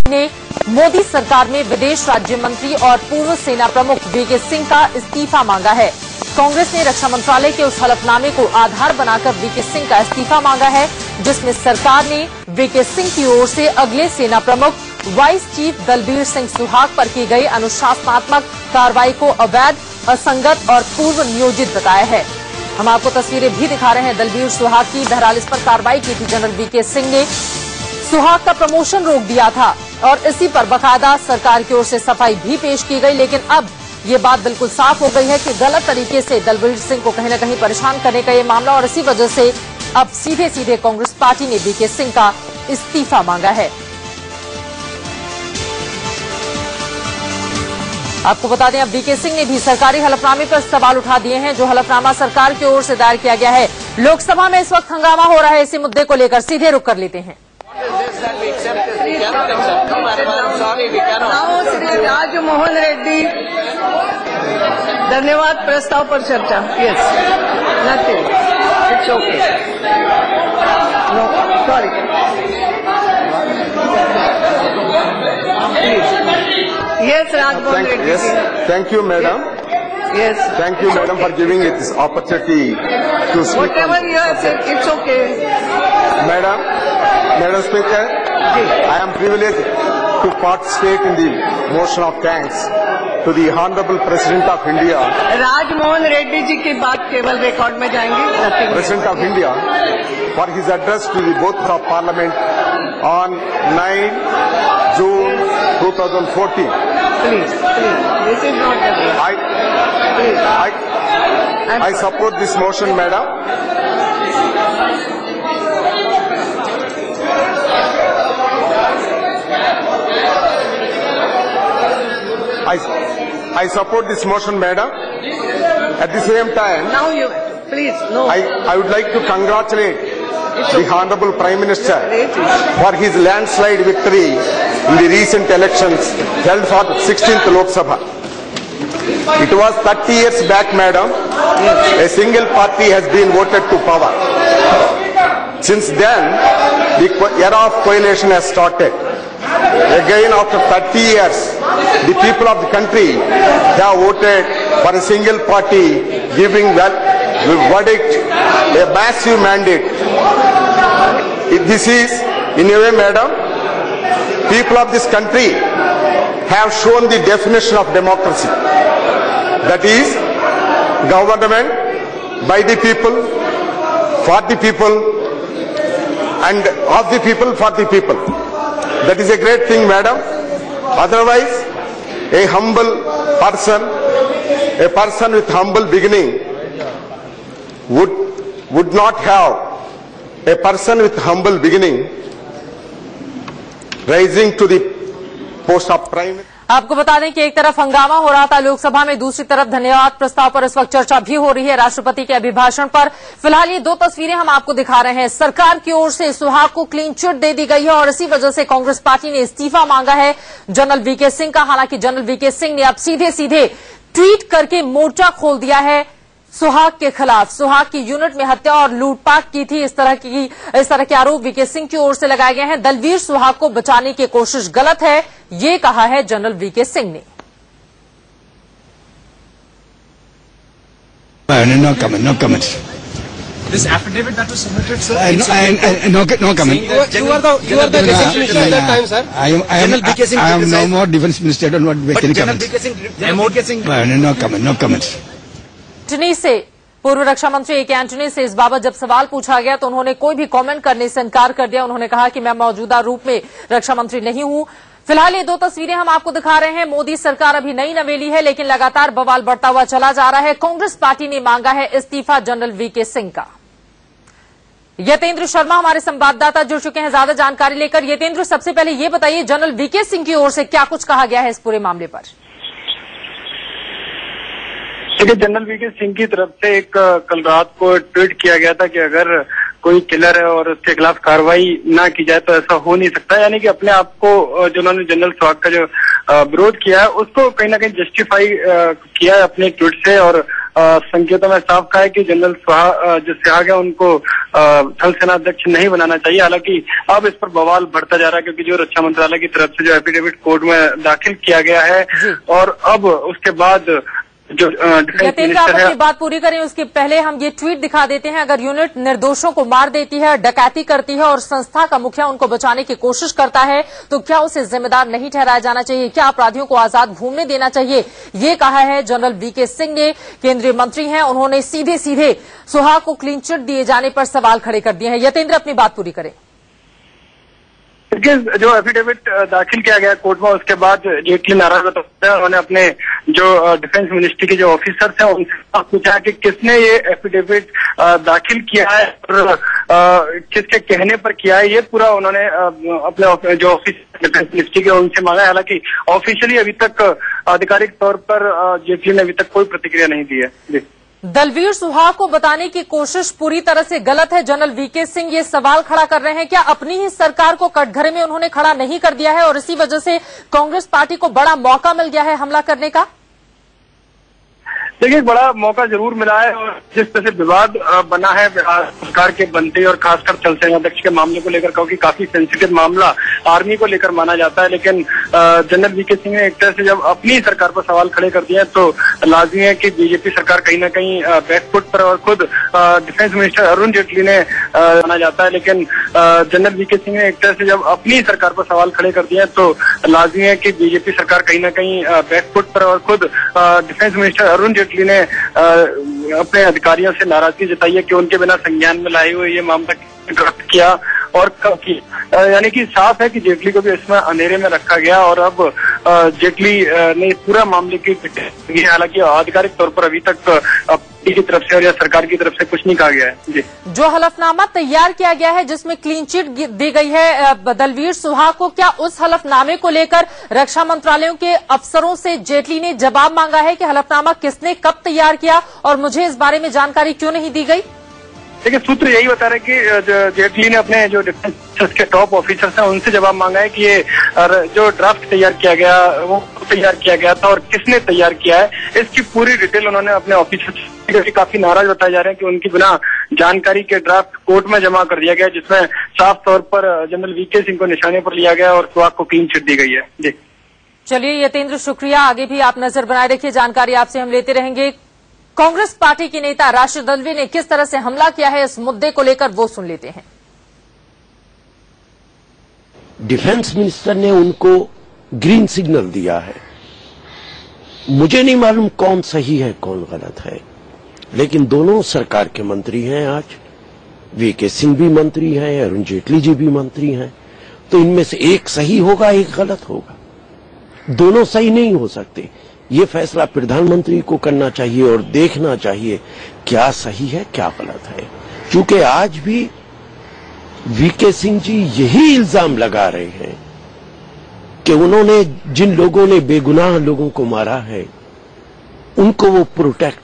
ने मोदी सरकार में विदेश राज्य मंत्री और पूर्व सेना प्रमुख वीके सिंह का इस्तीफा मांगा है। कांग्रेस ने रक्षा मंत्रालय के उस हलफनामे को आधार बनाकर वीके सिंह का इस्तीफा मांगा है, जिसमें सरकार ने वीके सिंह की ओर से अगले सेना प्रमुख वाइस चीफ दलबीर सिंह सुहाग पर की गई अनुशासनात्मक कार्रवाई को अवैध, असंगत और पूर्व नियोजित बताया है। हम आपको तस्वीरें भी दिखा रहे हैं दलबीर सुहाग की। बहरहाल इस पर कार्रवाई की थी जनरल वीके सिंह ने। सुहाग का प्रमोशन रोक दिया था और इसी पर बाकायदा सरकार की ओर से सफाई भी पेश की गई, लेकिन अब ये बात बिल्कुल साफ हो गई है कि गलत तरीके से दलबीर सिंह को कहीं न कहीं परेशान करने का ये मामला, और इसी वजह से अब सीधे सीधे कांग्रेस पार्टी ने वीके सिंह का इस्तीफा मांगा है। आपको बता दें, अब वीके सिंह ने भी सरकारी हलफनामे पर सवाल उठा दिए हैं, जो हलफनामा सरकार की ओर से दायर किया गया है। लोकसभा में इस वक्त हंगामा हो रहा है, इसी मुद्दे को लेकर सीधे रुख कर लेते हैं। राजमोहन रेड्डी, धन्यवाद। प्रस्ताव पर चर्चा। Yes, nothing, it's okay, no sorry, yes, Rajmohan Reddy. Yes, thank you, madam. Yes. Thank you, madam, for giving it this opportunity to speak. Whatever you have said, it's okay. Madam Speaker, I am privileged to participate in the motion of thanks to the Honorable President of India. Rajmohan Reddy ji की बात केवल record में जाएंगी। President of India for his address to the both of Parliament on 9 June 2014. Please, this is not the way. I support this motion, madam. I support this motion, madam. At the same time, Now you, please, no. I would like to congratulate the Honorable Prime Minister for his landslide victory in the recent elections held for 16th Lok Sabha. It was 30 years back, madam, a single party has been voted to power. Since then, the era of coalition has started. Again, after 30 years, the people of the country have voted for a single party, giving the verdict a massive mandate. This is, in a way, madam, people of this country have shown the definition of democracy. That is, government by the people, for the people, and of the people, for the people. That is a great thing, madam. Otherwise, a humble person, a person with humble beginning would not have a person with humble beginning rising to the post of prime minister. आपको बता दें कि एक तरफ हंगामा हो रहा था लोकसभा में, दूसरी तरफ धन्यवाद प्रस्ताव पर इस वक्त चर्चा भी हो रही है राष्ट्रपति के अभिभाषण पर। फिलहाल ये दो तस्वीरें हम आपको दिखा रहे हैं। सरकार की ओर से सुहाग को क्लीन चिट दे दी गई है और इसी वजह से कांग्रेस पार्टी ने इस्तीफा मांगा है जनरल वीके सिंह का। हालांकि जनरल वीके सिंह ने अब सीधे सीधे ट्वीट करके मोर्चा खोल दिया है सुहाग के खिलाफ। सुहाग की यूनिट में हत्या और लूटपाट की थी, इस तरह के आरोप वीके सिंह की ओर से लगाए गए हैं। दलबीर सुहाग को बचाने की कोशिश गलत है, ये कहा है जनरल वीके सिंह ने। No comments. This affidavit that was submitted, sir. No comment. You are the defense minister at that time, sir. I am no more defense minister. I don't want to make any comments. General VK Singh. No comments. Antony से, पूर्व रक्षा मंत्री ए के Antony से इस बाबत जब सवाल पूछा गया तो उन्होंने कोई भी कमेंट करने से इनकार कर दिया। उन्होंने कहा कि मैं मौजूदा रूप में रक्षा मंत्री नहीं हूं। फिलहाल ये दो तस्वीरें हम आपको दिखा रहे हैं। मोदी सरकार अभी नई नवेली है, लेकिन लगातार बवाल बढ़ता हुआ चला जा रहा है। कांग्रेस पार्टी ने मांगा है इस्तीफा जनरल वीके सिंह का। यतेंद्र शर्मा हमारे संवाददाता जुड़ चुके हैं ज्यादा जानकारी लेकर। यतेंद्र, सबसे पहले ये बताइए जनरल वीके सिंह की ओर से क्या कुछ कहा गया है इस पूरे मामले पर? देखिए, जनरल वीके सिंह की तरफ से एक कल रात को ट्वीट किया गया था कि अगर कोई किलर है और उसके खिलाफ कार्रवाई ना की जाए तो ऐसा हो नहीं सकता। यानी कि अपने आप को जो उन्होंने जनरल सुहाग का जो विरोध किया है उसको कहीं ना कहीं जस्टिफाई किया है अपने ट्वीट से, और संकेतों में साफ कहा है कि जनरल जो सुहाग है उनको थल सेनाध्यक्ष नहीं बनाना चाहिए। हालांकि अब इस पर बवाल बढ़ता जा रहा है, क्योंकि जो रक्षा मंत्रालय की तरफ से जो एफिडेविट कोर्ट में दाखिल किया गया है और अब उसके बाद जो यतेंद्र, आप अपनी बात पूरी करें उसके पहले हम ये ट्वीट दिखा देते हैं। अगर यूनिट निर्दोषों को मार देती है, डकैती करती है और संस्था का मुखिया उनको बचाने की कोशिश करता है, तो क्या उसे जिम्मेदार नहीं ठहराया जाना चाहिए? क्या अपराधियों को आजाद घूमने देना चाहिए? ये कहा है जनरल वीके सिंह ने। केंद्रीय मंत्री हैं, उन्होंने सीधे सीधे सुहाग को क्लीन चिट दिए जाने पर सवाल खड़े कर दिए हैं। यतेंद्र, अपनी बात पूरी करें। जो एफिडेविट दाखिल किया गया कोर्ट में, उसके बाद जेटली नाराज बताते हैं। उन्होंने अपने जो डिफेंस मिनिस्ट्री के जो ऑफिसर्स हैं उनसे पूछा कि किसने ये एफिडेविट दाखिल किया है और किसके कहने पर किया है। ये पूरा उन्होंने अपने जो ऑफिस डिफेंस मिनिस्ट्री के उनसे मांगा है। हालांकि ऑफिशियली अभी तक आधिकारिक तौर पर जेटली ने अभी तक कोई प्रतिक्रिया नहीं दी है। जी, दलवीर सुहाग को बताने की कोशिश पूरी तरह से गलत है। जनरल वीके सिंह ये सवाल खड़ा कर रहे हैं, क्या अपनी ही सरकार को कटघरे में उन्होंने खड़ा नहीं कर दिया है और इसी वजह से कांग्रेस पार्टी को बड़ा मौका मिल गया है हमला करने का? देखिए, बड़ा मौका जरूर मिला है और जिस तरह से विवाद बना है सरकार के बनते और खासकर थल सेनाध्यक्ष के मामले को लेकर, क्योंकि काफी सेंसिटिव मामला आर्मी को लेकर माना जाता है, लेकिन जनरल वीके सिंह ने एक तरह से जब अपनी सरकार पर सवाल खड़े कर दिए तो लाजमी है कि बीजेपी सरकार कहीं ना कहीं बैकफुट पर, और खुद डिफेंस मिनिस्टर अरुण जेटली ने माना जाता है, लेकिन जनरल वीके सिंह ने एक तरह से जब अपनी सरकार पर सवाल खड़े कर दिए तो लाजमी है कि बीजेपी सरकार कहीं ना कहीं बैकफुट पर, और खुद डिफेंस मिनिस्टर अरुण जेटली ने अपने अधिकारियों से नाराजगी जताई है कि उनके बिना संज्ञान में लाए हुए ये मामला ड्राफ्ट किया और कब किया। यानी कि साफ है कि जेटली को भी इसमें अंधेरे में रखा गया और अब जेटली ने पूरा मामले की, हालांकि आधिकारिक तौर पर अभी तक पार्टी की तरफ से और या सरकार की तरफ से कुछ नहीं कहा गया है। जी, जो हलफनामा तैयार किया गया है जिसमें क्लीन चिट दी गई है दलवीर सुहाग को, क्या उस हलफनामे को लेकर रक्षा मंत्रालयों के अफसरों से जेटली ने जवाब मांगा है कि हलफनामा किसने कब तैयार किया और मुझे इस बारे में जानकारी क्यों नहीं दी गई? देखिए, सूत्र यही बता रहे कि जेटली ने अपने जो डिफेंस के टॉप ऑफिसर्स हैं उनसे जवाब मांगा है कि ये जो ड्राफ्ट तैयार किया गया वो तैयार किया गया था और किसने तैयार किया है, इसकी पूरी डिटेल उन्होंने अपने ऑफिसर्स से, काफी नाराज बताए जा रहे हैं कि उनकी बिना जानकारी के ड्राफ्ट कोर्ट में जमा कर दिया गया, जिसमें साफ तौर पर जनरल वीके सिंह को निशाने पर लिया गया और सुहाग को क्लीन चिट दी गई है। जी, चलिए यतेंद्र, शुक्रिया। आगे भी आप नजर बनाए रखिए, जानकारी आपसे हम लेते रहेंगे। कांग्रेस पार्टी के नेता राशिद दलवी ने किस तरह से हमला किया है इस मुद्दे को लेकर, वो सुन लेते हैं। डिफेंस मिनिस्टर ने उनको ग्रीन सिग्नल दिया है। मुझे नहीं मालूम कौन सही है कौन गलत है, लेकिन दोनों सरकार के मंत्री हैं। आज वीके सिंह भी मंत्री हैं, अरुण जेटली जी भी मंत्री हैं, तो इनमें से एक सही होगा एक गलत होगा, दोनों सही नहीं हो सकते। ये फैसला प्रधानमंत्री को करना चाहिए और देखना चाहिए क्या सही है क्या गलत है, क्योंकि आज भी वीके सिंह जी यही इल्जाम लगा रहे हैं कि उन्होंने जिन लोगों ने बेगुनाह लोगों को मारा है उनको वो प्रोटेक्ट